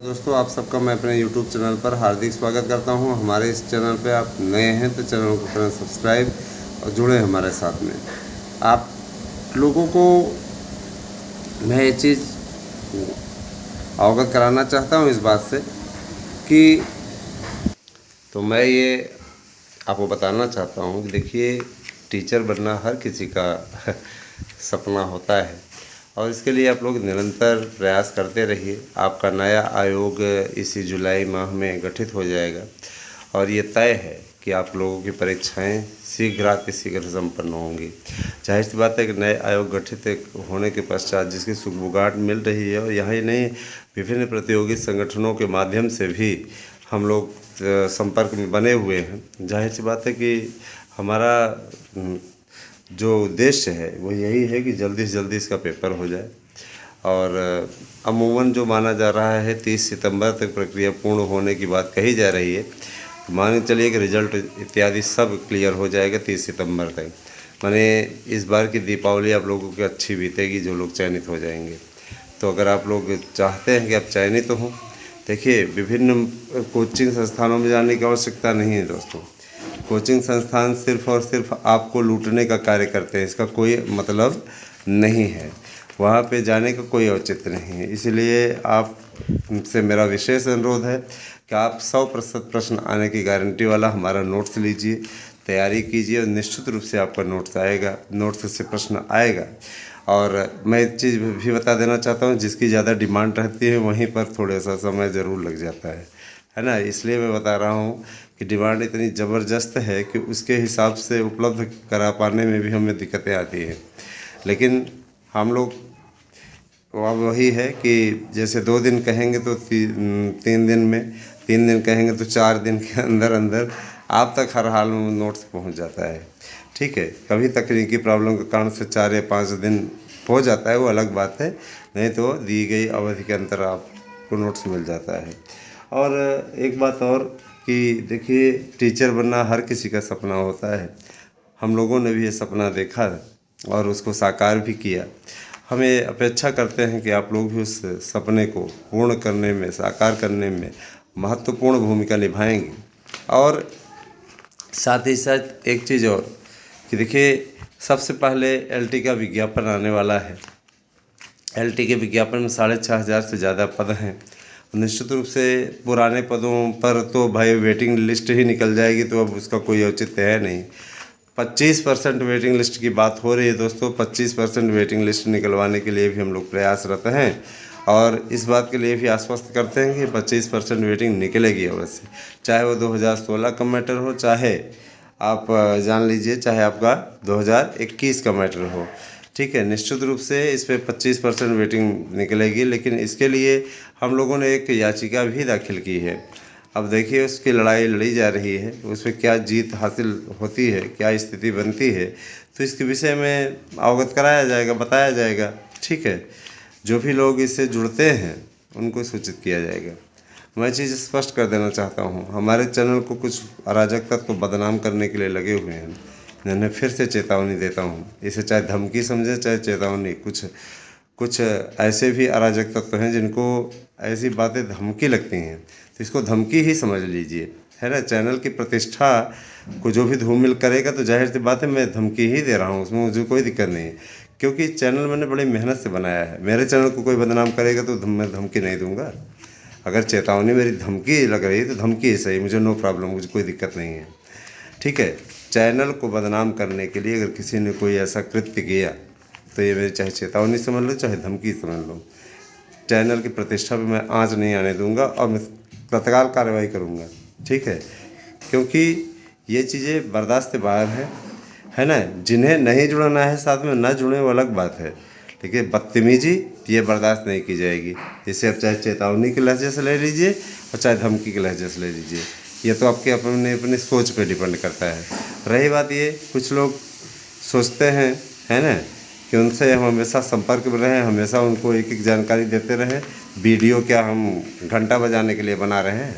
दोस्तों, आप सबका मैं अपने YouTube चैनल पर हार्दिक स्वागत करता हूं। हमारे इस चैनल पे आप नए हैं तो चैनल को करें सब्सक्राइब और जुड़े हमारे साथ में। आप लोगों को मैं ये चीज़ अवगत कराना चाहता हूं इस बात से कि मैं ये आपको बताना चाहता हूं कि देखिए, टीचर बनना हर किसी का सपना होता है और इसके लिए आप लोग निरंतर प्रयास करते रहिए। आपका नया आयोग इसी जुलाई माह में गठित हो जाएगा और ये तय है कि आप लोगों की परीक्षाएं शीघ्र संपन्न होंगी। जाहिर सी बात है कि नए आयोग गठित होने के पश्चात जिसकी सुगबुगाहट मिल रही है और यहाँ ही नहीं, विभिन्न प्रतियोगी संगठनों के माध्यम से भी हम लोग संपर्क में बने हुए हैं। जाहिर सी बात है कि हमारा जो उद्देश्य है वो यही है कि जल्दी से जल्दी इसका पेपर हो जाए और अमूमन जो माना जा रहा है 30 सितंबर तक प्रक्रिया पूर्ण होने की बात कही जा रही है। मान के चलिए कि रिजल्ट इत्यादि सब क्लियर हो जाएगा 30 सितंबर तक। माने इस बार की दीपावली आप लोगों की अच्छी बीतेगी जो लोग चयनित हो जाएंगे। तो अगर आप लोग चाहते हैं कि आप चयनित हों, देखिए विभिन्न कोचिंग संस्थानों में जाने की आवश्यकता नहीं है दोस्तों। कोचिंग संस्थान सिर्फ और सिर्फ आपको लूटने का कार्य करते हैं, इसका कोई मतलब नहीं है। वहाँ पे जाने का कोई औचित्य नहीं है। इसलिए आपसे मेरा विशेष अनुरोध है कि आप 100% प्रश्न आने की गारंटी वाला हमारा नोट्स लीजिए, तैयारी कीजिए और निश्चित रूप से आपका नोट्स आएगा, नोट्स से प्रश्न आएगा। और मैं एक चीज़ भी बता देना चाहता हूँ, जिसकी ज़्यादा डिमांड रहती है वहीं पर थोड़ा सा समय ज़रूर लग जाता है ना। इसलिए मैं बता रहा हूँ कि डिमांड इतनी ज़बरदस्त है कि उसके हिसाब से उपलब्ध करा पाने में भी हमें दिक्कतें आती हैं। लेकिन हम लोग अब वही है कि जैसे 2 दिन कहेंगे तो 3 दिन में, 3 दिन कहेंगे तो 4 दिन के अंदर अंदर आप तक हर हाल में नोट्स पहुंच जाता है। ठीक है, कभी तकनीकी प्रॉब्लम के कारण से 4 या 5 दिन हो जाता है, वो अलग बात है, नहीं तो दी गई अवधि के अंतर आपको नोट्स मिल जाता है। और एक बात और कि देखिए, टीचर बनना हर किसी का सपना होता है। हम लोगों ने भी ये सपना देखा और उसको साकार भी किया। हमें अपेक्षा करते हैं कि आप लोग भी उस सपने को पूर्ण करने में, साकार करने में महत्वपूर्ण भूमिका निभाएंगे। और साथ ही साथ एक चीज़ और कि देखिए, सबसे पहले एलटी का विज्ञापन आने वाला है। एलटी के विज्ञापन में 6500 से ज़्यादा पद हैं। निश्चित रूप से पुराने पदों पर तो भाई वेटिंग लिस्ट ही निकल जाएगी, तो अब उसका कोई औचित्य है नहीं। 25% वेटिंग लिस्ट की बात हो रही है दोस्तों। 25% वेटिंग लिस्ट निकलवाने के लिए भी हम लोग प्रयासरत हैं और इस बात के लिए भी आश्वस्त करते हैं कि 25% वेटिंग निकलेगी अवश्य, चाहे वो 2016 का मैटर हो, चाहे आप जान लीजिए चाहे आपका 2021 का मैटर हो। ठीक है, निश्चित रूप से इस पर 25% वेटिंग निकलेगी। लेकिन इसके लिए हम लोगों ने एक याचिका भी दाखिल की है। अब देखिए, उसकी लड़ाई लड़ी जा रही है, उसमें क्या जीत हासिल होती है, क्या स्थिति बनती है, तो इसके विषय में अवगत कराया जाएगा, बताया जाएगा। ठीक है, जो भी लोग इससे जुड़ते हैं उनको सूचित किया जाएगा। मैं चीज़ स्पष्ट कर देना चाहता हूँ, हमारे चैनल को कुछ अराजक तत्व बदनाम करने के लिए लगे हुए हैं। मैंने फिर से चेतावनी देता हूँ, इसे चाहे धमकी समझे चाहे चेतावनी। कुछ ऐसे भी अराजक तत्व हैं जिनको ऐसी बातें धमकी लगती हैं, तो इसको धमकी ही समझ लीजिए, है ना। चैनल की प्रतिष्ठा को जो भी धूमिल करेगा तो जाहिर सी बात है मैं धमकी ही दे रहा हूँ, उसमें मुझे कोई दिक्कत नहीं है, क्योंकि चैनल मैंने बड़ी मेहनत से बनाया है। मेरे चैनल को कोई बदनाम करेगा तो मैं धमकी नहीं दूंगा। अगर चेतावनी मेरी धमकी लग रही है तो धमकी ही सही, मुझे नो प्रॉब्लम, मुझे कोई दिक्कत नहीं है। ठीक है, चैनल को बदनाम करने के लिए अगर किसी ने कोई ऐसा कृत्य किया तो ये मेरी चाहे चेतावनी समझ लो चाहे धमकी समझ लो, चैनल की प्रतिष्ठा पे मैं आँच नहीं आने दूंगा और मैं तत्काल कार्रवाई करूंगा। ठीक है, क्योंकि ये चीज़ें बर्दाश्त से बाहर है ना। जिन्हें नहीं जुड़ना है साथ में ना जुड़े, वो अलग बात है, लेकिन बदतमीजी ये बर्दाश्त नहीं की जाएगी। इसे आप चाहे चेतावनी के लहजे से ले लीजिए और चाहे धमकी के लहजे से ले लीजिए, ये तो आपके अपनी सोच पे डिपेंड करता है। रही बात ये, कुछ लोग सोचते हैं, है ना, कि उनसे हम हमेशा संपर्क में रहें, हमेशा उनको एक एक जानकारी देते रहें। वीडियो क्या हम घंटा बजाने के लिए बना रहे हैं?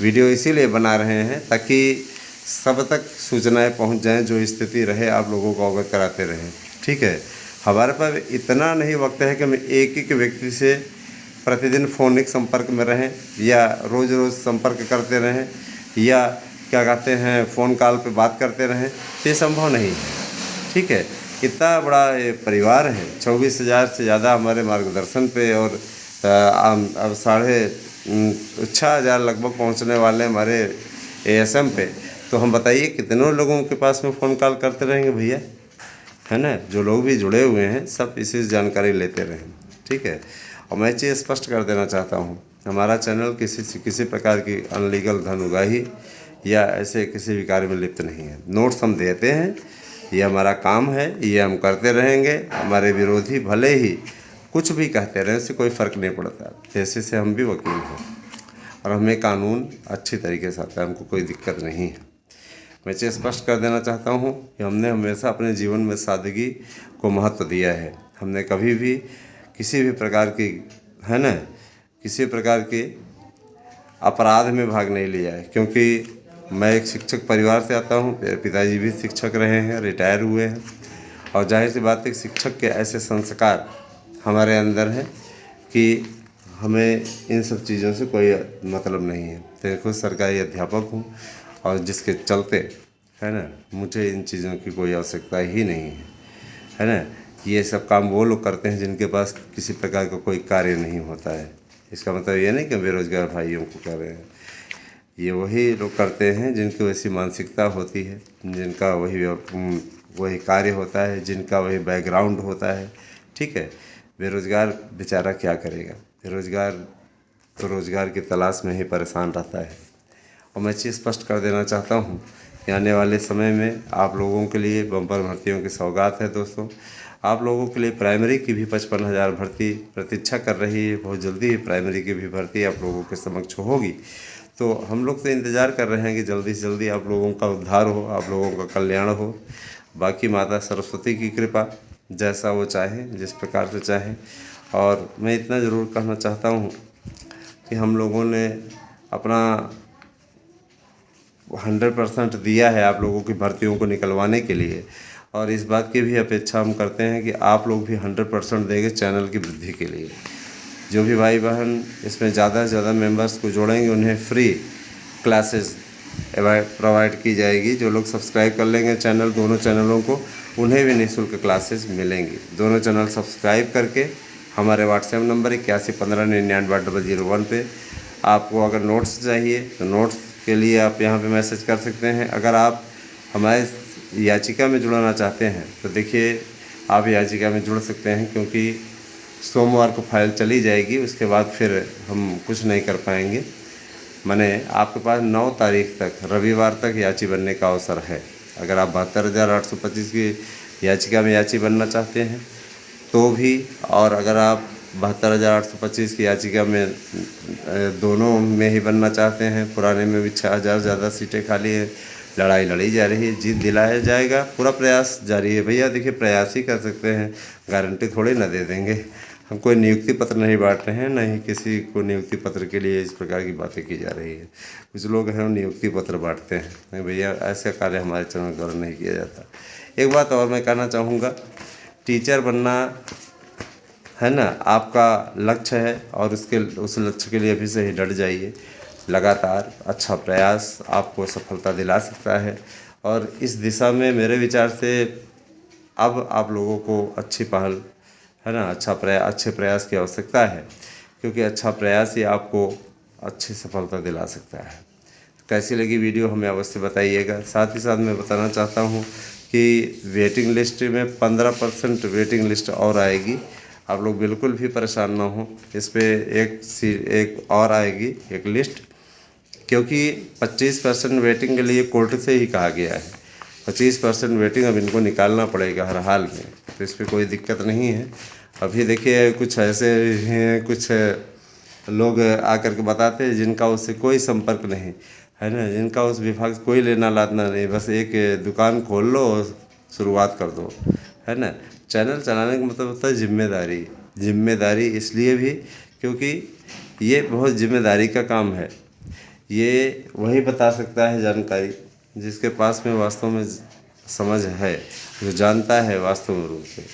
वीडियो इसीलिए बना रहे हैं ताकि सब तक सूचनाएं पहुंच जाएं, जो स्थिति रहे आप लोगों को अवगत कराते रहें। ठीक है, हमारे पास इतना नहीं वक्त है कि हम एक एक व्यक्ति से प्रतिदिन फ़ोनिक संपर्क में रहें या रोज़ रोज़ संपर्क करते रहें या क्या कहते हैं फ़ोन कॉल पे बात करते रहें, ये संभव नहीं है। ठीक है, इतना बड़ा ये परिवार है, 24,000 से ज़्यादा हमारे मार्गदर्शन पे और अब 6,500 लगभग पहुंचने वाले हमारे ASM पे। तो हम बताइए कितनों लोगों के पास में फ़ोन कॉल करते रहेंगे भैया, है ना। जो लोग भी जुड़े हुए हैं सब इसी से जानकारी लेते रहें। ठीक है, और मैं चीज़ स्पष्ट कर देना चाहता हूँ, हमारा चैनल किसी प्रकार की अनलीगल धन उगाही या ऐसे किसी भी कार्य में लिप्त नहीं है। नोट्स हम देते हैं, ये हमारा काम है, ये हम करते रहेंगे। हमारे विरोधी भले ही कुछ भी कहते रहें, उससे कोई फ़र्क नहीं पड़ता। जैसे से हम भी वकील हैं और हमें कानून अच्छी तरीके से आता है, हमको कोई दिक्कत नहीं है। मैं चीज़ स्पष्ट कर देना चाहता हूँ कि हमने हमेशा अपने जीवन में सादगी को महत्व दिया है। हमने कभी भी किसी भी प्रकार की, है ना, किसी प्रकार के अपराध में भाग नहीं लिया है, क्योंकि मैं एक शिक्षक परिवार से आता हूँ। मेरे पिताजी भी शिक्षक रहे हैं, रिटायर हुए हैं, और जाहिर सी बात है कि शिक्षक के ऐसे संस्कार हमारे अंदर हैं कि हमें इन सब चीज़ों से कोई मतलब नहीं है। तो खुद सरकारी अध्यापक हूँ और जिसके चलते, है ना, मुझे इन चीज़ों की कोई आवश्यकता ही नहीं है ना। ये सब काम वो लोग करते हैं जिनके पास किसी प्रकार का कोई कार्य नहीं होता है। इसका मतलब ये नहीं कि बेरोजगार भाइयों को कर रहे हैं, ये वही लोग करते हैं जिनकी वैसी मानसिकता होती है, जिनका वही कार्य होता है, जिनका वही बैकग्राउंड होता है। ठीक है, बेरोजगार बेचारा क्या करेगा, बेरोजगार तो रोज़गार की तलाश में ही परेशान रहता है। और मैं चीज़ स्पष्ट कर देना चाहता हूँ कि आने वाले समय में आप लोगों के लिए बम्पर भर्तियों की सौगात है। दोस्तों, आप लोगों के लिए प्राइमरी की भी 55,000 भर्ती प्रतीक्षा कर रही है। बहुत जल्दी ही प्राइमरी की भी भर्ती आप लोगों के समक्ष होगी। तो हम लोग तो इंतज़ार कर रहे हैं कि जल्दी से जल्दी आप लोगों का उद्धार हो, आप लोगों का कल्याण हो। बाकी माता सरस्वती की कृपा, जैसा वो चाहें, जिस प्रकार से चाहें। और मैं इतना ज़रूर कहना चाहता हूँ कि हम लोगों ने अपना 100% दिया है आप लोगों की भर्तियों को निकलवाने के लिए, और इस बात की भी अपेक्षा हम करते हैं कि आप लोग भी 100% देंगे चैनल की वृद्धि के लिए। जो भी भाई बहन इसमें ज़्यादा से ज़्यादा मेंबर्स को जोड़ेंगे, उन्हें फ्री क्लासेस प्रोवाइड की जाएगी। जो लोग सब्सक्राइब कर लेंगे चैनल, दोनों चैनलों को, उन्हें भी निःशुल्क क्लासेस मिलेंगी। दोनों चैनल सब्सक्राइब करके हमारे व्हाट्सएप नंबर 8115998001 पे आपको अगर नोट्स चाहिए तो नोट्स के लिए आप यहाँ पे मैसेज कर सकते हैं। अगर आप हमारे याचिका में जुड़ना चाहते हैं तो देखिए आप याचिका में जुड़ सकते हैं, क्योंकि सोमवार को फाइल चली जाएगी, उसके बाद फिर हम कुछ नहीं कर पाएंगे। माने आपके पास 9 तारीख तक, रविवार तक याची बनने का अवसर है। अगर आप 72,825 की याचिका में याची बनना चाहते हैं तो भी, और अगर आप 72,825 की याचिका में दोनों में ही बनना चाहते हैं, पुराने में भी 6,000 ज़्यादा सीटें खाली है, लड़ाई लड़ी जा रही है, जीत दिलाया जाएगा, पूरा प्रयास जारी है। भैया देखिए, प्रयास ही कर सकते हैं, गारंटी थोड़ी ना दे देंगे। हम कोई नियुक्ति पत्र नहीं बांट रहे हैं, नहीं किसी को नियुक्ति पत्र के लिए इस प्रकार की बातें की जा रही है। कुछ लोग हैं नियुक्ति पत्र बांटते हैं, नहीं भैया, ऐसा कार्य हमारे चैनल द्वारा नहीं किया जाता। एक बात और मैं कहना चाहूँगा, टीचर बनना, है ना, आपका लक्ष्य है और उस लक्ष्य के लिए अभी से ही डट जाइए। लगातार अच्छा प्रयास आपको सफलता दिला सकता है, और इस दिशा में मेरे विचार से अब आप लोगों को अच्छी पहल, है ना, अच्छे प्रयास की आवश्यकता है, क्योंकि अच्छा प्रयास ही आपको अच्छी सफलता दिला सकता है। तो कैसी लगी वीडियो हमें अवश्य बताइएगा। साथ ही साथ मैं बताना चाहता हूँ कि वेटिंग लिस्ट में 15% वेटिंग लिस्ट और आएगी। आप लोग बिल्कुल भी परेशान ना हो, इस पर एक और आएगी एक लिस्ट, क्योंकि 25% वेटिंग के लिए कोर्ट से ही कहा गया है। 25% वेटिंग अब इनको निकालना पड़ेगा हर हाल में, तो इस पर कोई दिक्कत नहीं है। अभी देखिए कुछ ऐसे हैं, कुछ लोग आकर के बताते हैं जिनका उससे कोई संपर्क नहीं, है ना, जिनका उस विभाग से कोई लेना लादना नहीं, बस एक दुकान खोल लो और शुरुआत कर दो, है ना। चैनल चलाने का मतलब होता है जिम्मेदारी। जिम्मेदारी इसलिए भी क्योंकि ये बहुत जिम्मेदारी का काम है। ये वही बता सकता है जानकारी जिसके पास में वास्तव में समझ है, जो जानता है वास्तव में रूप से।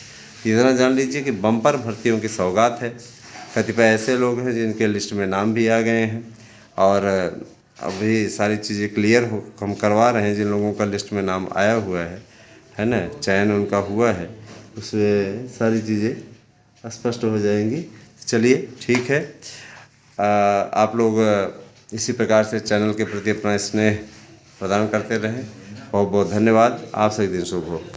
इतना जान लीजिए कि बम्पर भर्तियों की सौगात है, कतिपय ऐसे लोग हैं जिनके लिस्ट में नाम भी आ गए हैं, और अभी सारी चीज़ें क्लियर हो हम करवा रहे हैं। जिन लोगों का लिस्ट में नाम आया हुआ है ना, चयन उनका हुआ है, उसमें सारी चीज़ें स्पष्ट हो जाएंगी। चलिए ठीक है, आप लोग इसी प्रकार से चैनल के प्रति अपना स्नेह प्रदान करते रहें। बहुत बहुत धन्यवाद। आप से एक दिन शुभ हो।